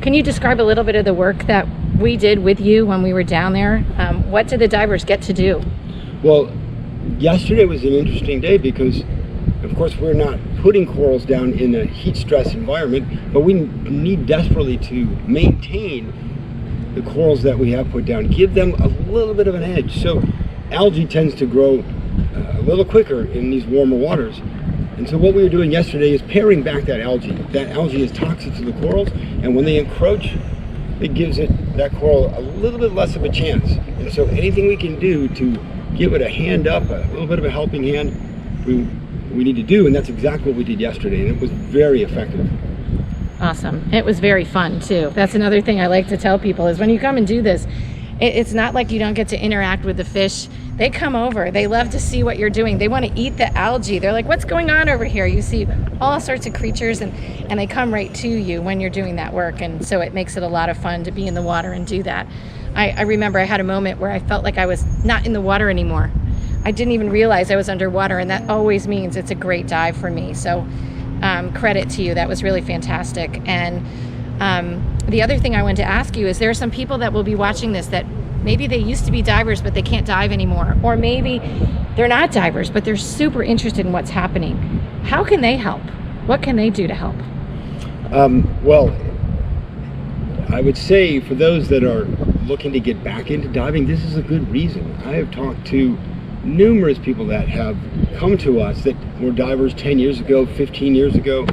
Can you describe a little bit of the work that we did with you when we were down there? What did the divers get to do? Well, yesterday was an interesting day because, of course, we're not putting corals down in a heat stress environment, but we need desperately to maintain the corals that we have put down, give them a little bit of an edge. So algae tends to grow a little quicker in these warmer waters. And so what we were doing yesterday is paring back that algae. That algae is toxic to the corals, and when they encroach, it gives that coral a little bit less of a chance. And so anything we can do to give it a hand up, a little bit of a helping hand, we need to do, and that's exactly what we did yesterday, and it was very effective. Awesome. It was very fun too. That's another thing I like to tell people is when you come and do this, it's not like you don't get to interact with the fish. They come over. They love to see what you're doing. They want to eat the algae. They're like, what's going on over here? You see all sorts of creatures and they come right to you when you're doing that work. And so it makes it a lot of fun to be in the water and do that. I remember I had a moment where I felt like I was not in the water anymore. I didn't even realize I was underwater, and that always means it's a great dive for me. So credit to you. That was really fantastic. And the other thing I wanted to ask you is there are some people that will be watching this that maybe they used to be divers, but they can't dive anymore. Or maybe they're not divers, but they're super interested in what's happening. How can they help? What can they do to help? Well, I would say for those that are looking to get back into diving, this is a good reason. I have talked to numerous people that have come to us that were divers 10 years ago, 15 years ago,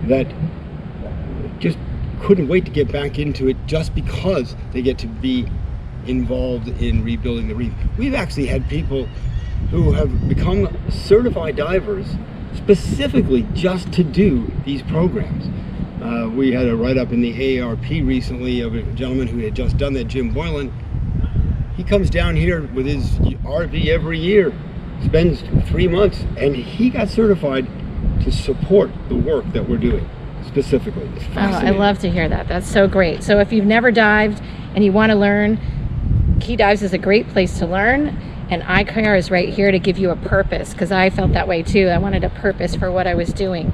that just couldn't wait to get back into it just because they get to be involved in rebuilding the reef. We've actually had people who have become certified divers specifically just to do these programs. We had a write-up in the AARP recently of a gentleman who had just done that, Jim Boylan. He comes down here with his RV every year, spends 3 months, and he got certified to support the work that we're doing specifically. It's I love to hear that. That's so great. So if you've never dived and you want to learn, Key Dives is a great place to learn, and iCare is right here to give you a purpose, because I felt that way too. I wanted a purpose for what I was doing.